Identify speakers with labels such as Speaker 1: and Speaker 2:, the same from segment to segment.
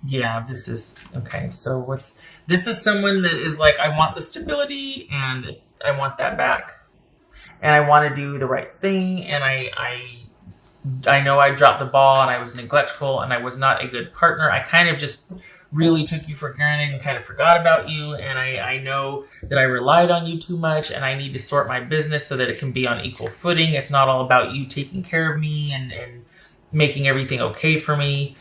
Speaker 1: Yeah, this is okay. So this is someone that is like, I want the stability and I want that back. And I want to do the right thing. And I know I dropped the ball and I was neglectful and I was not a good partner. I kind of just really took you for granted and kind of forgot about you. And I know that I relied on you too much and I need to sort my business so that it can be on equal footing. It's not all about you taking care of me and making everything okay for me.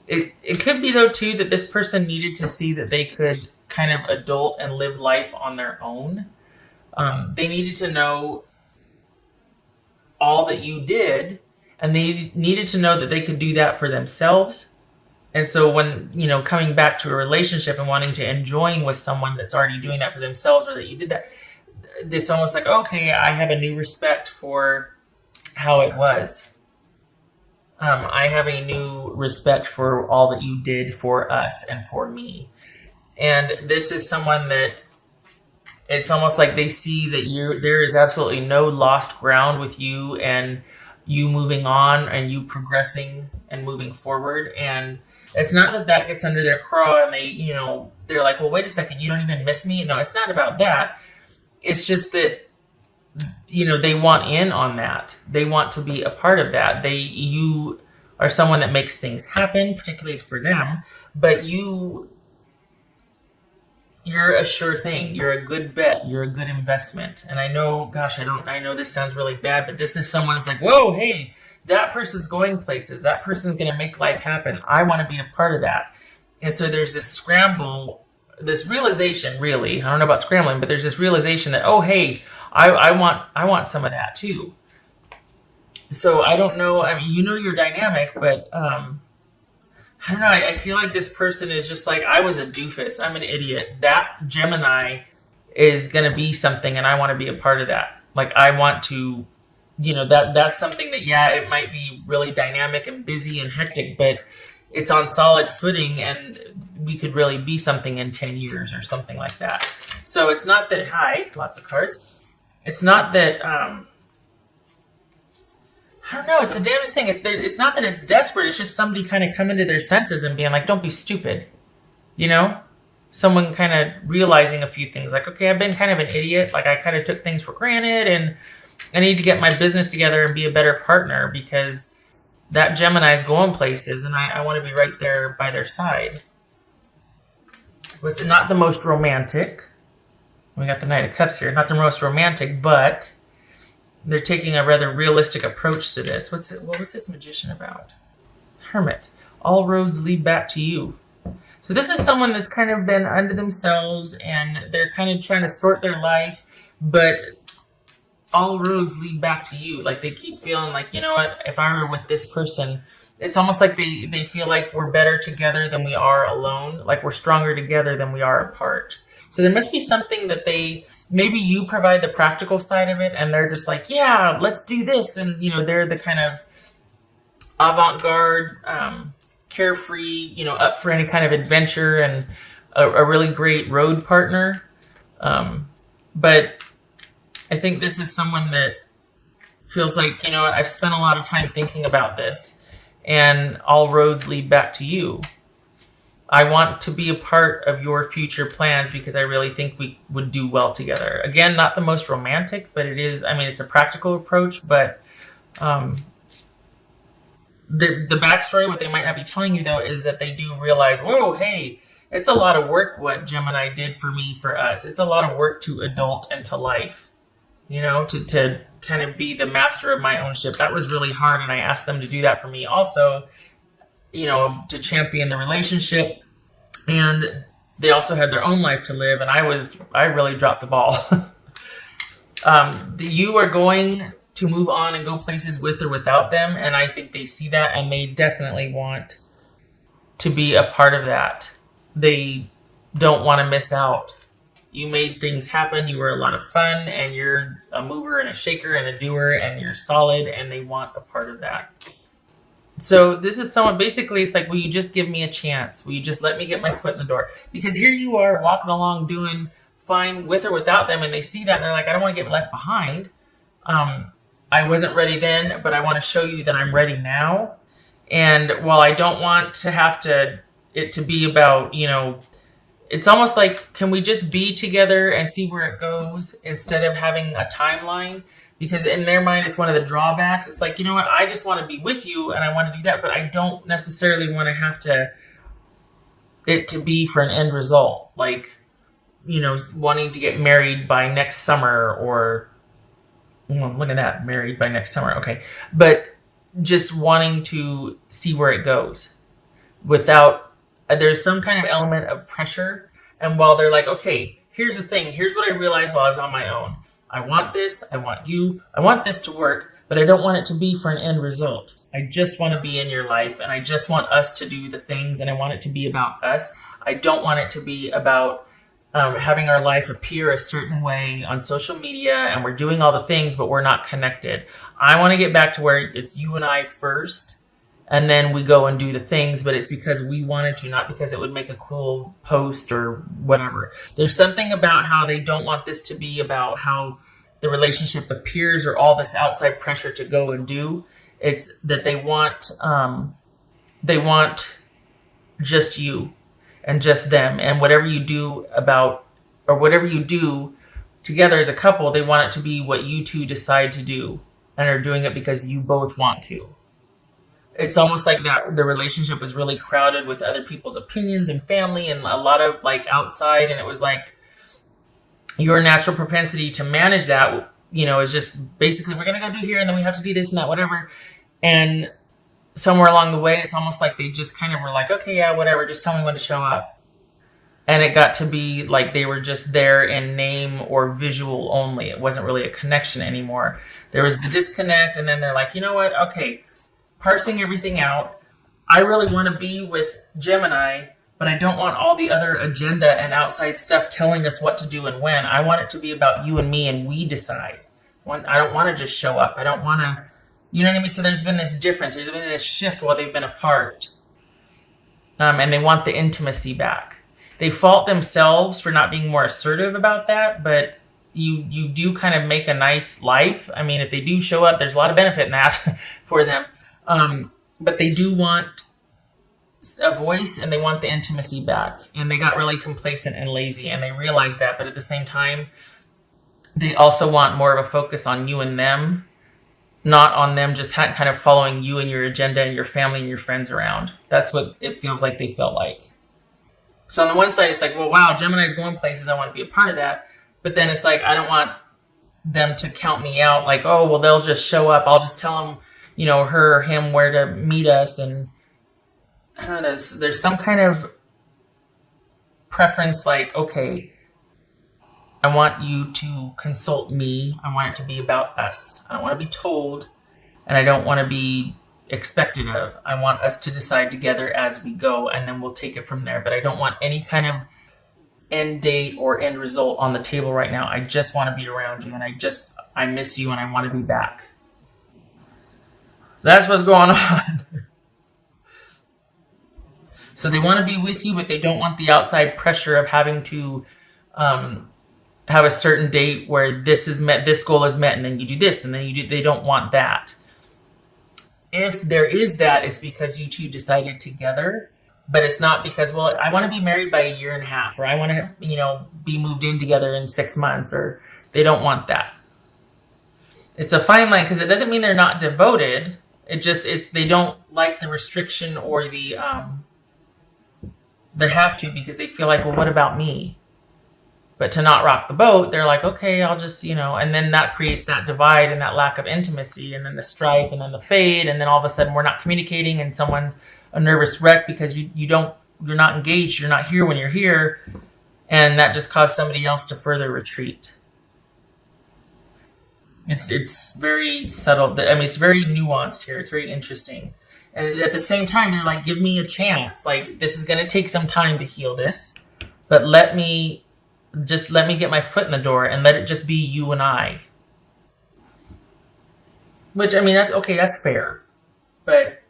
Speaker 1: It could be, though, too, that this person needed to see that they could kind of adult and live life on their own. They needed to know all that you did, and they needed to know that they could do that for themselves. And so when, coming back to a relationship and wanting to enjoying with someone that's already doing that for themselves, or that you did that, it's almost like, okay, I have a new respect for how it was. I have a new respect for all that you did for us and for me. And this is someone that it's almost like they see that there is absolutely no lost ground with you and you moving on and you progressing and moving forward. And it's not that gets under their craw and they're like, well, wait a second, you don't even miss me. No, it's not about that. It's just that, they want in on that. They want to be a part of that. You are someone that makes things happen, particularly for them, but you're a sure thing. You're a good bet. You're a good investment. And I know, gosh, I know this sounds really bad, but this is someone that's like, whoa, hey, that person's going places. That person's going to make life happen. I want to be a part of that. And so there's this scramble, this realization, really. I don't know about scrambling, but there's this realization that, oh, hey, I want some of that too. So I don't know. I mean, your dynamic, but I don't know. I feel like this person is just like, I was a doofus. I'm an idiot. That Gemini is going to be something, and I want to be a part of that. Like, I want to, that's something that, yeah, it might be really dynamic and busy and hectic, but it's on solid footing, and we could really be something in 10 years or something like that. So it's not that, lots of cards. It's not that, I don't know. It's the damnedest thing. It's not that it's desperate. It's just somebody kind of coming to their senses and being like, don't be stupid. Someone kind of realizing a few things like, okay, I've been kind of an idiot. Like, I kind of took things for granted and I need to get my business together and be a better partner because that Gemini is going places and I want to be right there by their side. It's not the most romantic. We got the Knight of Cups here. Not the most romantic, but they're taking a rather realistic approach to this. What's this Magician about? Hermit. All roads lead back to you. So this is someone that's kind of been unto themselves and they're kind of trying to sort their life, but all roads lead back to you. Like, they keep feeling like, you know what, if I were with this person, it's almost like they feel like we're better together than we are alone. Like, we're stronger together than we are apart. So there must be something that maybe you provide the practical side of it and they're just like, yeah, let's do this. And, they're the kind of avant-garde, carefree, up for any kind of adventure and a really great road partner. But I think this is someone that feels like, I've spent a lot of time thinking about this and all roads lead back to you. I want to be a part of your future plans because I really think we would do well together. Again, not the most romantic, but it's a practical approach, but the backstory, what they might not be telling you, though, is that they do realize, whoa, hey, it's a lot of work what Gemini did for me, for us. It's a lot of work to adult into life, to kind of be the master of my own ship. That was really hard, and I asked them to do that for me also, to champion the relationship. And they also had their own life to live, and I really dropped the ball. You are going to move on and go places with or without them, and I think they see that, and they definitely want to be a part of that. They don't want to miss out. You made things happen, you were a lot of fun, and you're a mover and a shaker and a doer, and you're solid, and they want a part of that. So this is someone, basically, it's like, will you just give me a chance? Will you just let me get my foot in the door? Because here you are walking along doing fine with or without them, and they see that, and they're like, I don't want to get left behind. I wasn't ready then, but I want to show you that I'm ready now. And while I don't want to have to it to be about, it's almost like, can we just be together and see where it goes instead of having a timeline? Because in their mind, it's one of the drawbacks. It's like, you know what? I just want to be with you and I want to do that, but I don't necessarily want to have it to be for an end result. Like, wanting to get married by next summer or, look at that, married by next summer. Okay. But just wanting to see where it goes without, there's some kind of element of pressure. And while they're like, okay, here's the thing. Here's what I realized while I was on my own. I want this. I want you. I want this to work, but I don't want it to be for an end result. I just want to be in your life and I just want us to do the things and I want it to be about us. I don't want it to be about having our life appear a certain way on social media and we're doing all the things, but we're not connected. I want to get back to where it's you and I first and then we go and do the things, but it's because we wanted to, not because it would make a cool post or whatever. There's something about how they don't want this to be about how the relationship appears or all this outside pressure to go and do. It's that they want just you and just them, and whatever you do whatever you do together as a couple, they want it to be what you two decide to do and are doing it because you both want to. It's almost like that the relationship was really crowded with other people's opinions and family and a lot of like outside, and it was like your natural propensity to manage that, is just basically we're going to go do here and then we have to do this and that, whatever. And somewhere along the way, it's almost like they just kind of were like, okay, yeah, whatever, just tell me when to show up. And it got to be like they were just there in name or visual only. It wasn't really a connection anymore. There was the disconnect, and then they're like, you know what? Okay, parsing everything out. I really want to be with Gemini, but I don't want all the other agenda and outside stuff telling us what to do and when. I want it to be about you and me, and we decide. I don't want to just show up. I don't want to, you know what I mean? So there's been this difference. There's been this shift while they've been apart. And they want the intimacy back. They fault themselves for not being more assertive about that, but you do kind of make a nice life. I mean, if they do show up, there's a lot of benefit in that for them. But they do want a voice and they want the intimacy back. And they got really complacent and lazy and they realized that. But at the same time, they also want more of a focus on you and them, not on them just kind of following you and your agenda and your family and your friends around. That's what it feels like they felt like. So on the one side, it's like, well, wow, Gemini's going places. I want to be a part of that. But then it's like, I don't want them to count me out. Like, oh, well, they'll just show up. I'll just tell them, her or him where to meet us. And I don't know, there's some kind of preference like, okay, I want you to consult me. I want it to be about us. I don't want to be told, and I don't want to be expected of. I want us to decide together as we go, and then we'll take it from there. But I don't want any kind of end date or end result on the table right now. I just want to be around you, and I miss you, and I want to be back. That's what's going on. So they want to be with you, but they don't want the outside pressure of having to have a certain date where this is met, this goal is met, and then you do this, and then you do. They don't want that. If there is that, it's because you two decided together, but it's not because, well, I want to be married by a year and a half, or I want to, be moved in together in 6 months, or they don't want that. It's a fine line because it doesn't mean they're not devoted. They don't like the restriction or the have to because they feel like, well, what about me? But to not rock the boat, they're like, okay, I'll just, and then that creates that divide and that lack of intimacy and then the strife and then the fade. And then all of a sudden we're not communicating and someone's a nervous wreck because you're not engaged. You're not here when you're here. And that just caused somebody else to further retreat. It's very subtle. I mean, it's very nuanced here. It's very interesting. And at the same time, they're like, give me a chance. Like, this is going to take some time to heal this, but let me get my foot in the door and let it just be you and I. Which, I mean, that's fair. But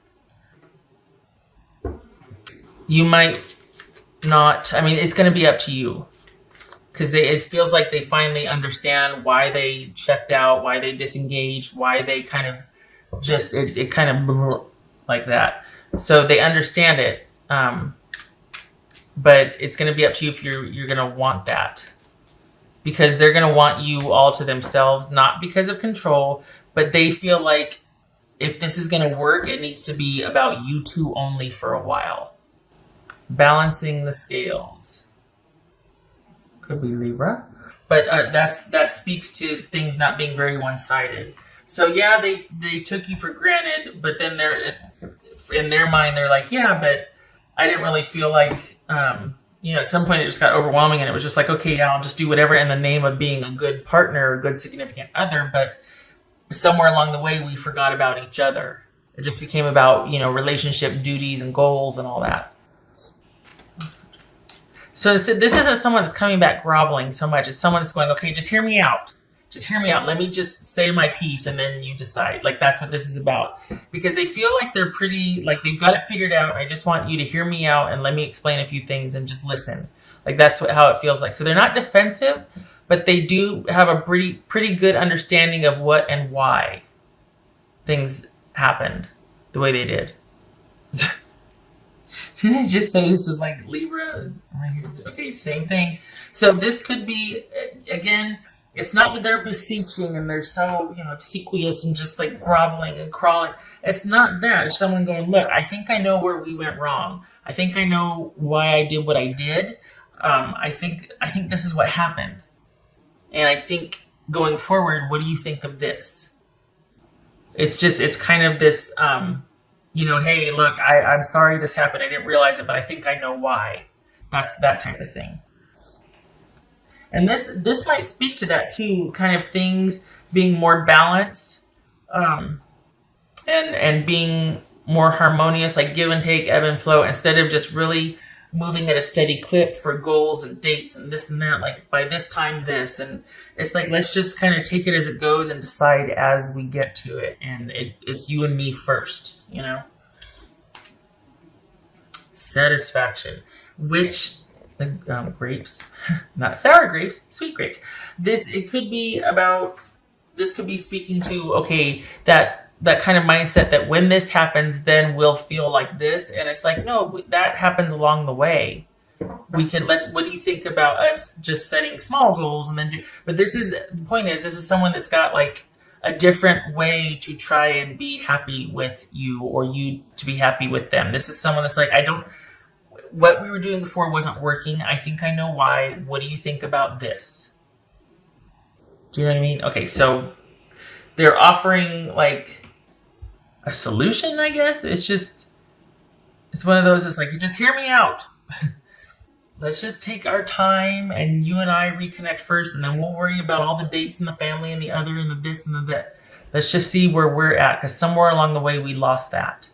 Speaker 1: you might not, I mean, it's going to be up to you. Because it feels like they finally understand why they checked out, why they disengaged, why they kind of just, it kind of like that. So they understand it. but it's going to be up to you if you're going to want that, because they're going to want you all to themselves, not because of control, but they feel like if this is going to work, it needs to be about you two only for a while. Balancing the scales. Could be Libra. But that speaks to things not being very one-sided. So yeah, they took you for granted, but then they're in their mind they're like, yeah, but I didn't really feel like at some point it just got overwhelming, and it was just like, okay, yeah, I'll just do whatever in the name of being a good partner, a good significant other, but somewhere along the way we forgot about each other. It just became about, relationship duties and goals and all that. So this isn't someone that's coming back groveling so much. It's someone that's going, okay, just hear me out. Just hear me out. Let me just say my piece, and then you decide. Like, that's what this is about. Because they feel like they're pretty, like they've got it figured out. I just want you to hear me out and let me explain a few things and just listen. Like, that's how it feels like. So they're not defensive, but they do have a pretty good understanding of what and why things happened the way they did. Didn't I just say this was like Libra? Okay, same thing. So this could be, again, it's not that they're beseeching and they're so, obsequious and just like groveling and crawling. It's not that. It's someone going, look, I think I know where we went wrong. I think I know why I did what I did. I think this is what happened. And I think going forward, what do you think of this? It's kind of this, hey, look, I'm sorry this happened. I didn't realize it, but I think I know why. That's that type of thing. And this might speak to that too, kind of things being more balanced, and being more harmonious, like give and take, ebb and flow, instead of just really moving at a steady clip for goals and dates and this and that, like by this time this, and it's like, let's just kind of take it as it goes and decide as we get to it, and it's you and me first, Satisfaction, which grapes, not sour grapes, sweet grapes. This could be speaking to, okay, that kind of mindset that when this happens, then we'll feel like this. And it's like, no, that happens along the way. What do you think about us just setting small goals and then but the point is, this is someone that's got like a different way to try and be happy with you, or you to be happy with them. This is someone that's like, what we were doing before wasn't working. I think I know why. What do you think about this? Do you know what I mean? Okay, so they're offering like a solution, I guess. It's one of those, it's like, just hear me out. Let's just take our time and you and I reconnect first, and then we'll worry about all the dates and the family and the other and the this and the that. Let's just see where we're at, because somewhere along the way we lost that.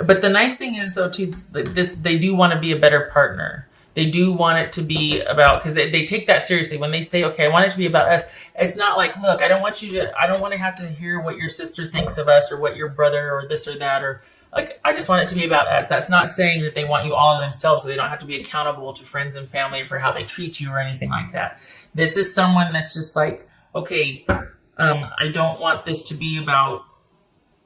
Speaker 1: But the nice thing is, though, too, they do want to be a better partner. They do want it to be about, because they take that seriously. When they say, okay, I want it to be about us, it's not like, look, I don't want to have to hear what your sister thinks of us, or what your brother, or this or that, or like, I just want it to be about us. That's not saying that they want you all to themselves, so they don't have to be accountable to friends and family for how they treat you or anything like that. This is someone that's just like, okay, I don't want this to be about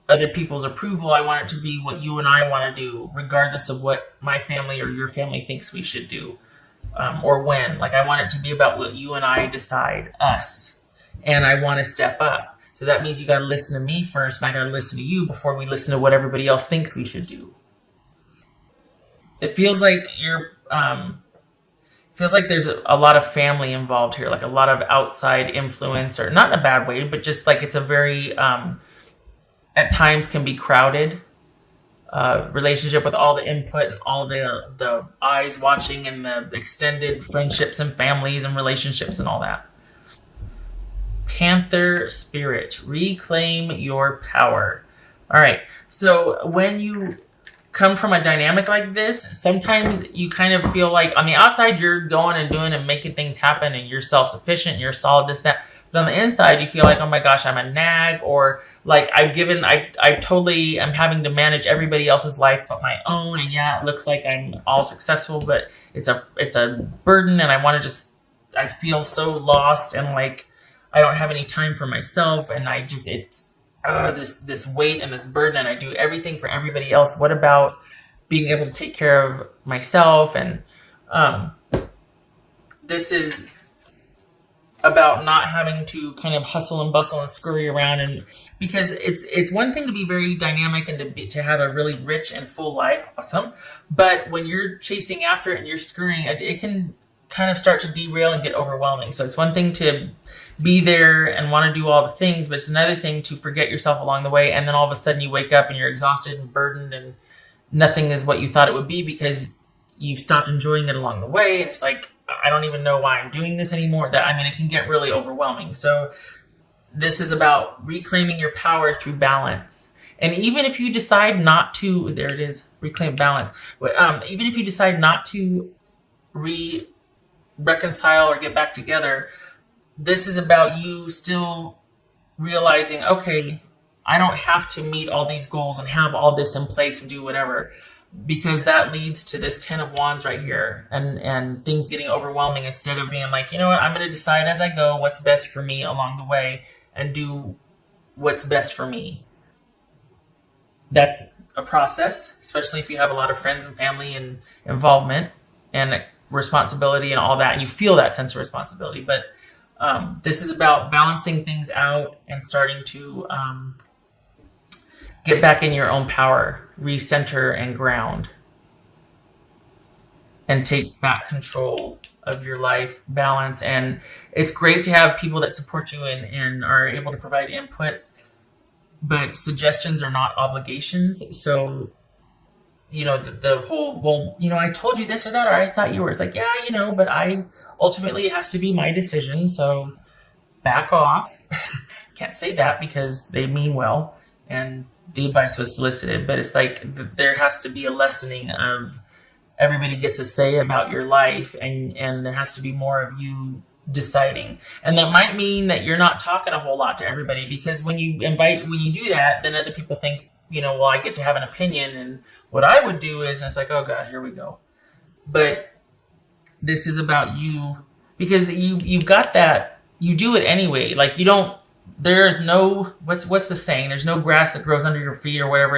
Speaker 1: other people's approval. I want it to be what you and I want to do, regardless of what my family or your family thinks we should do, or when. Like, I want it to be about what you and I decide, us, and I want to step up. So that means you got to listen to me first, and I got to listen to you before we listen to what everybody else thinks we should do. It feels like there's a lot of family involved here, like a lot of outside influence, or not in a bad way, but just like it's a very at times can be crowded relationship, with all the input and all the eyes watching, and the extended friendships and families and relationships and all that. Panther spirit, reclaim your power. All right. So when you come from a dynamic like this, sometimes you kind of feel like on the outside you're going and doing and making things happen, and you're self-sufficient and you're solid, this, that. But on the inside, you feel like, oh my gosh, I'm a nag, or like I totally am having to manage everybody else's life but my own. And yeah, it looks like I'm all successful, but it's a burden, and I feel so lost, and like I don't have any time for myself, and it's this weight and this burden, and I do everything for everybody else. What about being able to take care of myself. And this is about not having to kind of hustle and bustle and scurry around, and because it's one thing to be very dynamic and to have a really rich and full life, awesome. But when you're chasing after it and you're scurrying, it can kind of start to derail and get overwhelming. So it's one thing to be there and want to do all the things, but it's another thing to forget yourself along the way, and then all of a sudden you wake up and you're exhausted and burdened, and nothing is what you thought it would be because you've stopped enjoying it along the way. And it's like, I don't even know why I'm doing this anymore. It can get really overwhelming. So this is about reclaiming your power through balance. And even if you decide not to, there it is, reclaim balance. Even if you decide not to reconcile or get back together, this is about you still realizing, okay, I don't have to meet all these goals and have all this in place and do whatever, because that leads to this 10 of Wands right here, and things getting overwhelming, instead of being like, you know what, I'm going to decide as I go what's best for me along the way and do what's best for me. That's a process, especially if you have a lot of friends and family and involvement and responsibility and all that, and you feel that sense of responsibility. But this is about balancing things out and starting to get back in your own power, recenter and ground, and take back control of your life, balance. And it's great to have people that support you and are able to provide input, but suggestions are not obligations. So, the whole, well, I told you this or that, or I thought you were, it's like, yeah, but ultimately it has to be my decision. So back off. Can't say that because they mean well and the advice was solicited, but it's like there has to be a lessening of everybody gets a say about your life, and there has to be more of you deciding. And that might mean that you're not talking a whole lot to everybody, because when you do that, then other people think, well, I get to have an opinion, and what I would do is, and it's like, oh God, here we go. But this is about you, because you've got that, you do it anyway. Like there's no, what's the saying? There's no grass that grows under your feet or whatever.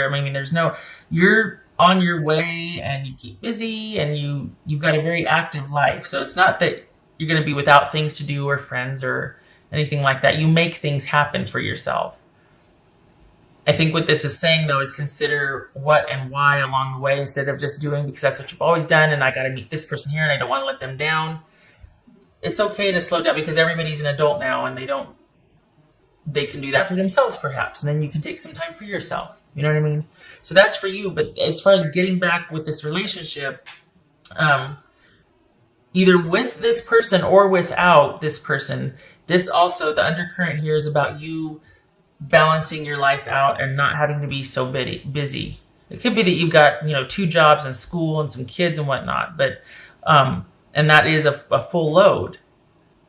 Speaker 1: You're on your way and you keep busy and you've got a very active life. So it's not that you're going to be without things to do or friends or anything like that. You make things happen for yourself. I think what this is saying, though, is consider what and why along the way, instead of just doing because that's what you've always done and I got to meet this person here and I don't want to let them down. It's okay to slow down because everybody's an adult now and they can do that for themselves perhaps. And then you can take some time for yourself. You know what I mean? So that's for you. But as far as getting back with this relationship, either with this person or without this person, this also, the undercurrent here is about you balancing your life out and not having to be so busy. It could be that you've got, 2 jobs and school and some kids and whatnot, but, and that is a full load.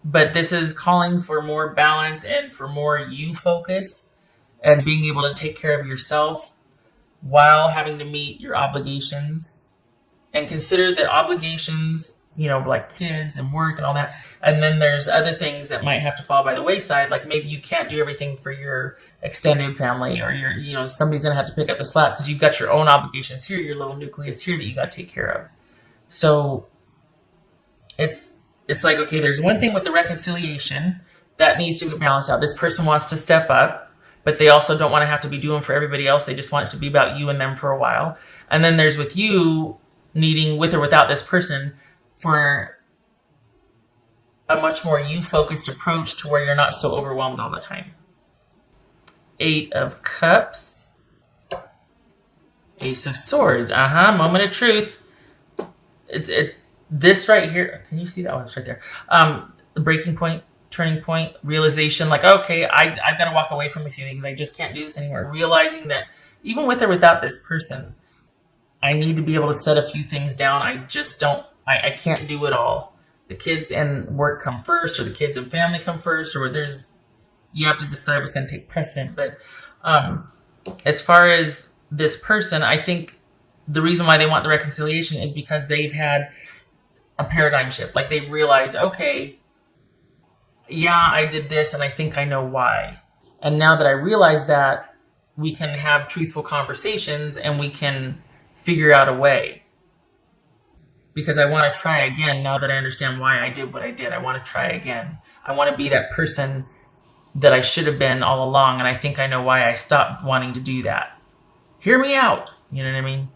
Speaker 1: But this is calling for more balance and for more you focus and being able to take care of yourself while having to meet your obligations. And consider that obligations, like kids and work and all that. And then there's other things that might have to fall by the wayside. Like maybe you can't do everything for your extended family, or somebody's going to have to pick up the slack because you've got your own obligations here, your little nucleus here that you got to take care of. So it's like, okay, there's one thing with the reconciliation that needs to be balanced out. This person wants to step up, but they also don't want to have to be doing for everybody else. They just want it to be about you and them for a while. And then there's with you needing, with or without this person, for a much more you-focused approach to where you're not so overwhelmed all the time. 8 of Cups. Ace of Swords. Moment of truth. This right here, can you see that? Oh, it's right there. The breaking point, turning point, realization, like, okay, I've got to walk away from a few things. I just can't do this anymore. Realizing that even with or without this person, I need to be able to set a few things down. I can't do it all. The kids and work come first, or the kids and family come first, or you have to decide what's going to take precedent. But as far as this person, I think the reason why they want the reconciliation is because they've had a paradigm shift. Like they've realized, okay, yeah, I did this and I think I know why. And now that I realize that, we can have truthful conversations and we can figure out a way, because I want to try again now that I understand why I did what I did. I want to try again. I want to be that person that I should have been all along, and I think I know why I stopped wanting to do that. Hear me out. You know what I mean?